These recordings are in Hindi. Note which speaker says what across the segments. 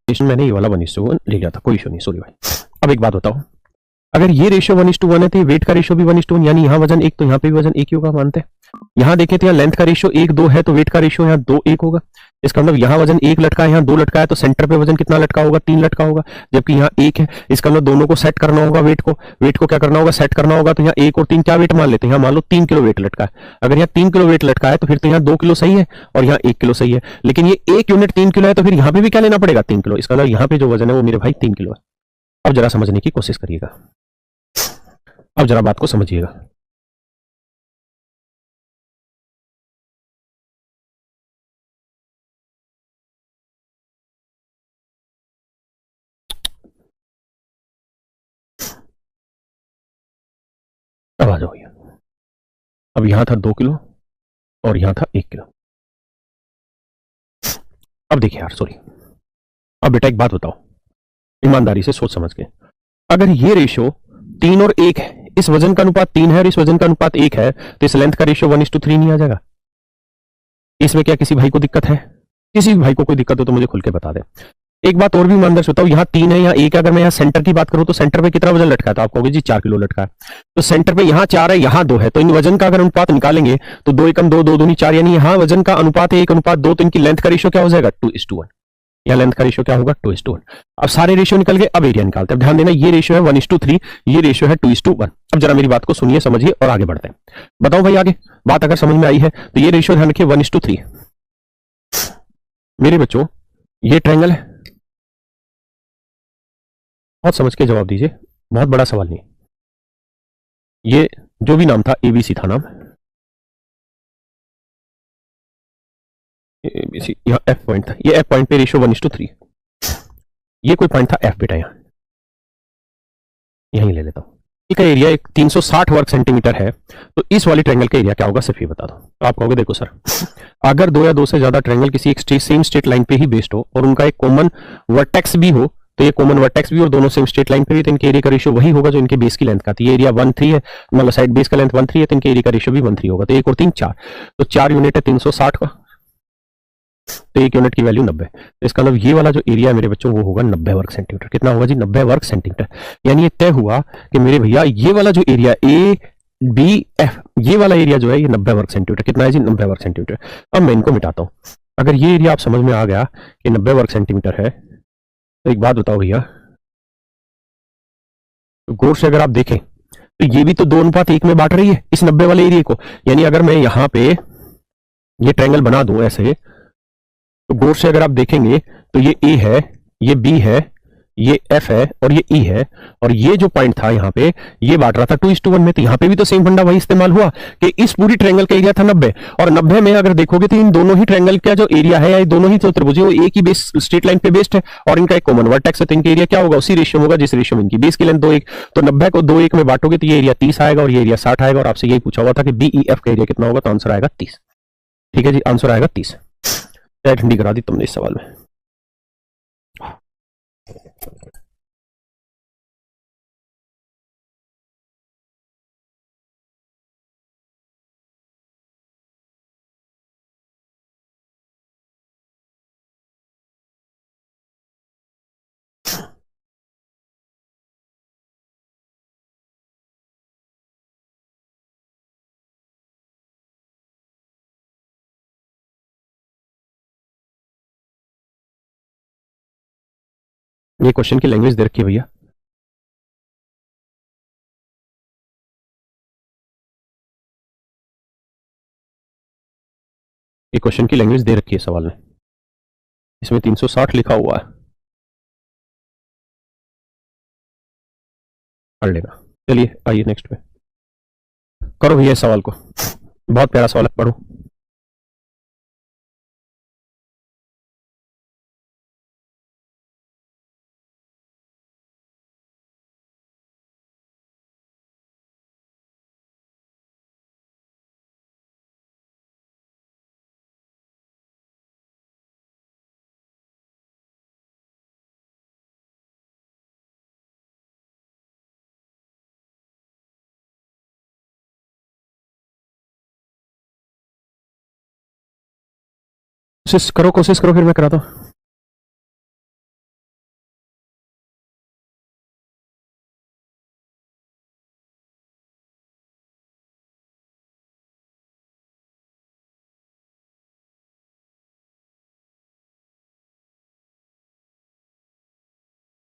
Speaker 1: मैंने ये वाला 1:1 ले लिया था, कोई इशू नहीं, सॉरी भाई। अब एक बात बताओ, अगर ये रेशियो 1:1 है तो वेट का रेशियो भी 1:1, यानी यहाँ वजन एक तो यहाँ पे भी वजन एक ही होगा, मानते हैं। यहाँ देखें तो यहाँ लेंथ का रेशियो 1:2 है तो वेट का रेशियो यहाँ 2:1 होगा। इसका मतलब यहाँ वजन एक लटका है, यहाँ 2 लटका है, तो सेंटर पे वजन कितना लटका होगा, 3 लटका होगा, जबकि यहाँ 1 है। इसका मतलब दोनों को सेट करना होगा, वेट को क्या करना होगा, सेट करना होगा। तो यहाँ 1 और 3 क्या वेट मान लेते हैं, यहाँ मान लो 3 किलो वेट लटका है। अगर यहाँ 3 किलो वेट लटका है तो फिर तो यहाँ 2 किलो सही है और यहाँ 1 किलो सही है। लेकिन ये 1 यूनिट 3 किलो है तो फिर यहाँ पे भी क्या लेना पड़ेगा, 3 किलो। इसका मतलब यहाँ पे जो वजन है वो मेरे भाई 3 किलो है। अब जरा समझने की कोशिश करिएगा, अब जरा बात को समझिएगा। अब आ जाओ भैया, अब यहां था 2 किलो और यहां था 1 किलो। अब देखिए यार, सॉरी, अब बेटा एक बात बताओ, ईमानदारी से सोच समझ के, अगर ये रेशियो 3 और 1 है, इस वजन का अनुपात 3 है और इस वजन का अनुपात 1 है, तो इस लेंथ का रेशियो 1:3 नहीं आ जाएगा? इसमें क्या किसी भाई को दिक्कत है? किसी भी भाई को कोई दिक्कत हो तो मुझे खुल के बता दे। एक बात और भी ईमानदार से बताओ, यहाँ 3 है, यहाँ 1 है। अगर मैं यहाँ सेंटर की बात करूं तो सेंटर पे कितना वजन लटका है, तो आप कहोगे जी 4 किलो लटका है। तो सेंटर पे यहाँ 4 है, यहाँ 2 है, तो इन वजन का अगर अनुपात निकालेंगे तो 2 एकम 2, 2 दूनी 4, यानी यहाँ वजन का अनुपात है 1:2, तो इनकी लेंथ का रेशियो क्या हो जाएगा, 2:1। या लेंथ का रेशियो क्या होगा, 2:1। अब सारे रेशियो निकल गए, अब एरिया निकालते हैं। ध्यान देना, ये रेशियो है 1:3, ये रेशियो है 2:1। अब जरा मेरी बात को सुनिए, समझिए और आगे बढ़ते हैं। बताओ भाई, आगे बात अगर समझ में आई है तो ये रेशियो ध्यान रखिए 1:3। मेरे बच्चों, ये ट्रायंगल है, बहुत समझ के जवाब दीजिए, बहुत बड़ा सवाल नहीं। ये जो भी नाम था, एबीसी था नाम, एबीसी, यहाँ एफ पॉइंट था, ये एफ पॉइंट पे रेशियो 1:3। ये कोई पॉइंट था एफ बेटा, यहाँ यहीं ले लेता हूं। का एरिया एक 360 वर्ग सेंटीमीटर है, तो इस वाली ट्रायंगल का एरिया क्या होगा, सिर्फ ये बता दो। तो आप कहोगे देखो सर, अगर 2 या 2 से ज्यादा ट्रायंगल किसी एक सेम स्ट्रेट लाइन पे ही बेस्ड हो और उनका एक कॉमन वर्टेक्स भी हो, तो ये कॉमन वर्टेक्स भी और दोनों सेम स्ट्रेट लाइन पे भी, तो इनके एरिया का रेशियो वही होगा जो इनके बेस की लेंथ का था। ये एरिया 1:3 है, मतलब साइड बेस का लेंथ 1:3 है, तो इनके एरिया का रेशियो भी 1:3 होगा। तो 1 और 3 4, तो 4 यूनिट है 360 का, तो 1 यूनिट की वैल्यू 90। तो इसका मतलब ये वाला जो एरिया है मेरे बच्चों वो होगा 90 वर्ग सेंटीमीटर। कितना होगा जी, 90 वर्ग सेंटीमीटर। यानी ये तय हुआ कि मेरे भैया ये वाला जो एरिया ए बी एफ, ये वाला एरिया जो है ये 90 वर्ग सेंटीमीटर। कितना है जी, 90 वर्ग सेंटीमीटर। अब मैं इनको मिटाता हूं। अगर ये एरिया आप समझ में आ गया कि 90 वर्ग सेंटीमीटर है, तो एक बात बताओ भैया, तो गौर से अगर आप देखें तो ये भी तो 2:1 में बांट रही है इस 90 वाले एरिया को। यानी अगर मैं यहां पे ये ट्रायंगल बना दूं ऐसे, तो गौर से अगर आप देखेंगे तो ये ए है, ये बी है, ये एफ है और ये ई है, और ये जो पॉइंट था यहाँ पे ये बांट रहा था 2:1 में। तो यहाँ पे भी तो सेम फंडा वही इस्तेमाल हुआ कि इस पूरी ट्रायंगल का एरिया था 90, और 90 में अगर देखोगे तो इन दोनों ही ट्रायंगल का जो एरिया है, ये दोनों ही तो त्रिभुज वो एक ही बेस स्ट्रेट लाइन पे बेस्ड है और इनका एक कॉमन वर्टेक्स है, तो इनका एरिया क्या होगा, उसी रेशियो होगा जिस रेशियो में इनकी बेस की लेंथ 2:1। तो 90 को 2:1 में बांटोगे तो ये एरिया 30 आएगा और ये एरिया 60 आएगा, और आपसे यही पूछा हुआ था कि बी ई एफ का एरिया कितना होगा, तो आंसर आएगा 30। ठीक है जी, आंसर आएगा 30। ठंडी करा दी तुमने इस सवाल में। ये क्वेश्चन की लैंग्वेज दे रखी है भैया, ये क्वेश्चन की लैंग्वेज दे रखी है सवाल में, इसमें 360 लिखा हुआ है, पढ़ लेना। चलिए आइए नेक्स्ट पे, करो भैया इस सवाल को, बहुत प्यारा सवाल है, पढ़ो। कोशिश करो फिर मैं कराता हूँ।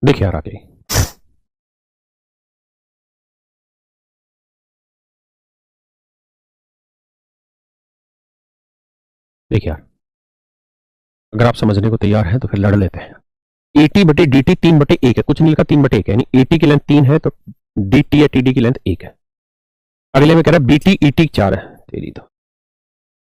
Speaker 1: देखिए यार आगे देखिए यार, अगर आप समझने को तैयार हैं तो फिर लड़ लेते हैं। एटी बटे डी टी 3/1 है, कुछ नहीं लिखा, 3/1 है, यानी एटी की लेंथ 3 है तो डी टी या टी डी की लेंथ 1 है। अगले में कह रहा है बी टी ई टी 4 है, तेरी तो